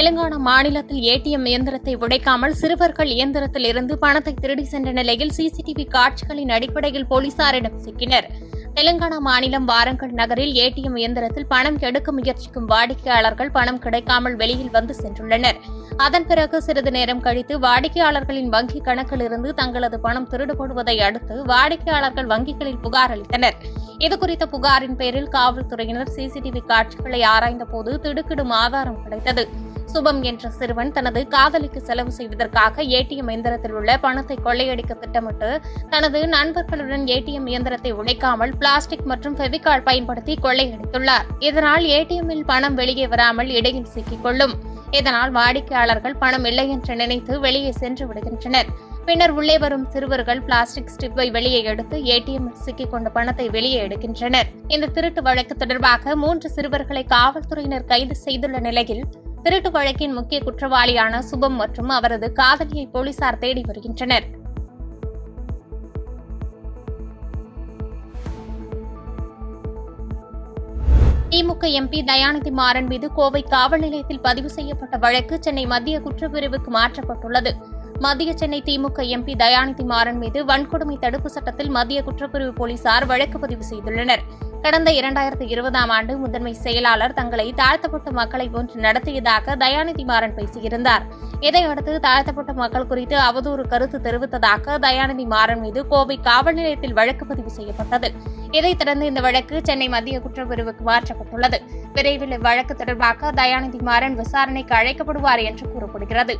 தெலுங்கானா மாநிலத்தில் ஏடிஎம் இயந்திரத்தை உடைக்காமல் சிறுவர்கள் இயந்திரத்தில் இருந்து பணத்தை திருடி சென்ற நிலையில் சிசிடிவி காட்சிகளின் அடிப்படையில் போலீசாரிடம் சிக்கினர். தெலுங்கானா மாநிலம் வாரங்கல் நகரில் ஏடிஎம் இயந்திரத்தில் பணம் எடுக்க முயற்சிக்கும் வாடிக்கையாளர்கள் பணம் கிடைக்காமல் வெளியில் வந்து சென்றுள்ளனர். அதன் பிறகு சிறிது நேரம் கழித்து வாடிக்கையாளர்களின் வங்கிக் கணக்கிலிருந்து தங்களது பணம் திருடப்படுவதை அடுத்து வாடிக்கையாளர்கள் வங்கிகளில் புகார் அளித்தனர். இதுகுறித்த புகாரின் பேரில் காவல்துறையினர் சிசிடிவி காட்சிகளை ஆராய்ந்தபோது திடுக்கிடும் ஆதாரம் கிடைத்தது. சுபம் என்ற சிறுவன் தனது காதலிக்கு செலவு செய்வதற்காக ஏடிஎம் இயந்திரத்தில் உள்ள பணத்தை கொள்ளையடிக்க திட்டமிட்டு தனது நண்பர்களுடன் ஏடிஎம் இயந்திரத்தை உடைக்காமல் பிளாஸ்டிக் மற்றும் ஃபெவிகால் பயன்படுத்தி கொள்ளையடித்துள்ளார். இதனால் ஏடிஎம்மில் பணம் வெளியே வராமல் இடையில் சிக்கிக் கொள்ளும். இதனால் வாடிக்கையாளர்கள் பணம் இல்லை என்று நினைத்து வெளியே சென்று விடுகின்றனர். பின்னர் உள்ளே வரும் சிறுவர்கள் பிளாஸ்டிக் ஸ்ட்ரிப்பை வெளியே எடுத்து ஏடிஎம்மில் சிக்கிக் கொண்ட பணத்தை வெளியே எடுக்கின்றனர். இந்த திருட்டு வழக்கு தொடர்பாக 3 சிறுவர்களை காவல்துறையினர் கைது செய்துள்ள நிலையில் திருட்டு வழக்கின் முக்கிய குற்றவாளியான சுபம் மற்றும் அவரது காதலியை போலீசார் தேடி வருகின்றனர். திமுக எம்பி தயாநிதி மாறன் மீது கோவை காவல் நிலையத்தில் பதிவு செய்யப்பட்ட வழக்கு சென்னை மத்திய குற்றப்பிரிவுக்கு மாற்றப்பட்டுள்ளது. மத்திய சென்னை திமுக எம்பி தயாநிதி மாறன் மீது வன்கொடுமை தடுப்பு சட்டத்தில் மத்திய குற்றப்பிரிவு போலீசார் வழக்கு பதிவு செய்துள்ளனர். கடந்த 2020ஆம் ஆண்டு முதன்மை செயலாளர் தங்களை தாழ்த்தப்பட்ட மக்களை போன்று நடத்தியதாக தயாநிதி மாறன் பேசியிருந்தார். இதையடுத்து தாழ்த்தப்பட்ட மக்கள் குறித்து அவதூறு கருத்து தெரிவித்ததாக தயாநிதி மாறன் மீது கோவை காவல் நிலையத்தில் வழக்கு பதிவு செய்யப்பட்டது. இதைத் தொடர்ந்து இந்த வழக்கு சென்னை மத்திய குற்றப்பிரிவுக்கு மாற்றப்பட்டுள்ளது. விரைவில் இவ்வழக்கு தொடர்பாக தயாநிதி மாறன் விசாரணைக்கு அழைக்கப்படுவார் என்று கூறப்படுகிறது.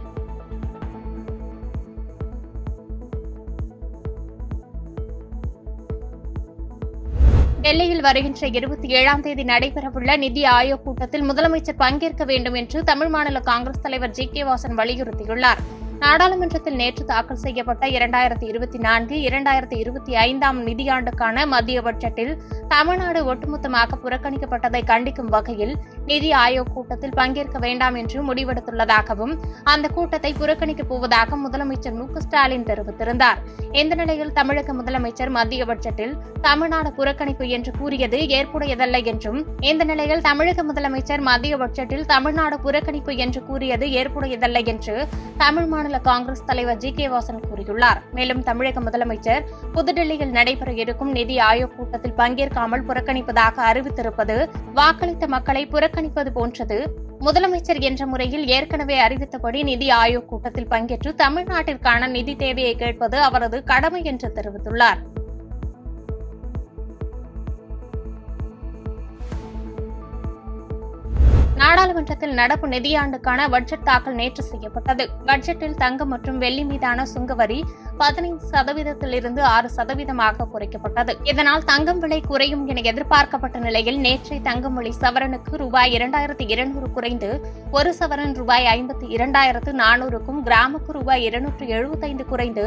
டெல்லியில் வருகின்ற 27ஆம் தேதி நடைபெறவுள்ள நிதி ஆயோக் கூட்டத்தில் முதலமைச்சர் பங்கேற்க வேண்டும் என்று தமிழ் மாநில காங்கிரஸ் தலைவர் ஜி.கே. வாசன் வலியுறுத்தியுள்ளார். நாடாளுமன்றத்தில் நேற்று தாக்கல் செய்யப்பட்ட 2024-2025 நிதியாண்டுக்கான மத்திய பட்ஜெட்டில் தமிழ்நாடு ஒட்டுமொத்தமாக புறக்கணிக்கப்பட்டதை கண்டிக்கும் வகையில் நிதி ஆயோக் கூட்டத்தில் பங்கேற்க வேண்டாம் என்று முடிவெடுத்துள்ளதாகவும் அந்த கூட்டத்தை புறக்கணிக்கப் போவதாக முதலமைச்சர் மு.க.ஸ்டாலின் தெரிவித்திருந்தார். இந்த நிலையில் தமிழக முதலமைச்சர் மத்திய பட்ஜெட்டில் தமிழ்நாடு புறக்கணிப்பு என்று கூறியது ஏற்புடையதல்ல என்றும் இந்த நிலையில் தமிழக முதலமைச்சர் மத்திய பட்ஜெட்டில் தமிழ்நாடு புறக்கணிப்பு என்று கூறியது ஏற்புடையதல்ல என்று தமிழ் மாநில காங்கிரஸ் தலைவர் ஜி.கே. வாசன் கூறியுள்ளார். மேலும் தமிழக முதலமைச்சர் புதுடெல்லியில் நடைபெற இருக்கும் நிதி ஆயோக் கூட்டத்தில் பங்கேற்காமல் புறக்கணிப்பதாக அறிவித்திருப்பது வாக்களித்த மக்களை புறக்கணிப்பது போன்றது. முதலமைச்சர் என்ற முறையில் ஏற்கனவே அறிவித்தபடி நிதி ஆயோக் கூட்டத்தில் பங்கேற்று தமிழ்நாட்டிற்கான நிதி தேவையை கேட்பது அவரது கடமை என்று தெரிவித்துள்ளார். நாடாளுமன்றத்தில் நடப்பு நிதியாண்டுக்கான பட்ஜெட் தாக்கல் நேற்று செய்யப்பட்டது. பட்ஜெட்டில் தங்கம் மற்றும் வெள்ளி மீதான சுங்கவரி 15%-இருந்து 6% குறைக்கப்பட்டது. இதனால் தங்கம் விலை குறையும் என எதிர்பார்க்கப்பட்ட நிலையில் நேற்றைய தங்கம் விலை சவரனுக்கு ரூபாய் 2200 குறைந்து ஒரு சவரன் ரூபாய் 52,400க்கும் கிராமுக்கு ரூபாய் 275 குறைந்து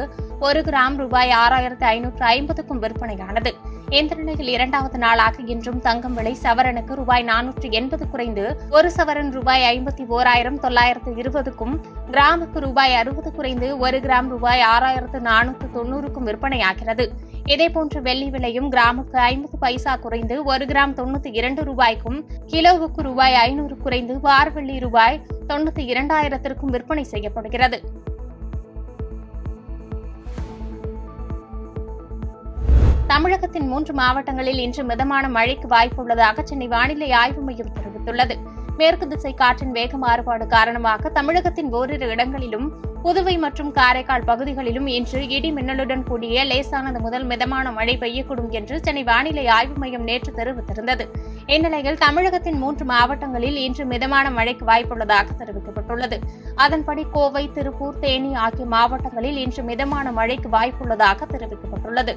ஒரு கிராம் ரூபாய் 6,550க்கும் விற்பனையானது. இந்த நிலையில் 2வது நாளாக இன்றும் தங்கம் விலை சவரனுக்கு ரூபாய் 480 குறைந்து ஒரு சவரன் ரூபாய் 51,920க்கும் கிராமுக்கு ரூபாய் 60 குறைந்து ஒரு கிராம் ரூபாய் 6,490க்கும் விற்பனையாகிறது. இதேபோன்று வெள்ளி விலையும் கிராமுக்கு 50 பைசா குறைந்து ஒரு கிராம் 92 ரூபாய்க்கும் கிலோவுக்கு ரூபாய் 500 குறைந்து வார்வெள்ளி ரூபாய் 92,000க்கும் விற்பனை செய்யப்படுகிறது. தமிழகத்தின் 3 மாவட்டங்களில் இன்று மிதமான மழைக்கு வாய்ப்புள்ளதாக சென்னை வானிலை ஆய்வு மையம் தெரிவித்துள்ளது. மேற்கு திசை காற்றின் வேக மாறுபாடு காரணமாக தமிழகத்தின் ஓரிரு இடங்களிலும் புதுவை மற்றும் காரைக்கால் பகுதிகளிலும் இன்று இடி மின்னலுடன் கூடிய லேசானது முதல் மிதமான மழை பெய்யக்கூடும் என்று சென்னை வானிலை ஆய்வு மையம் நேற்று தெரிவித்திருந்தது. இந்நிலையில் தமிழகத்தின் 3 மாவட்டங்களில் இன்று மிதமான மழைக்கு வாய்ப்புள்ளதாக தெரிவிக்கப்பட்டுள்ளது. அதன்படி கோவை, திருப்பூர், தேனி ஆகிய மாவட்டங்களில் இன்று மிதமான மழைக்கு வாய்ப்புள்ளதாக தெரிவிக்கப்பட்டுள்ளது.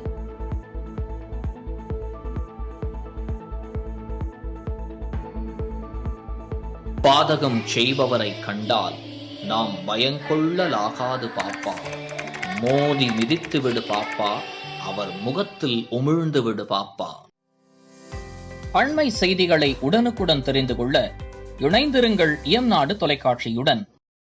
பாதகம் செய்பவரை கண்டால் நாம் பயங்கொள்ளலாகாது பாப்பா. மோதி மிதித்து விடு பாப்பா, அவர் முகத்தில் உமிழ்ந்து விடு பாப்பா. அண்மை செய்திகளை உடனுக்குடன் தெரிந்து கொள்ள இணைந்திருங்கள் இயம்நாடு தொலைக்காட்சியுடன்.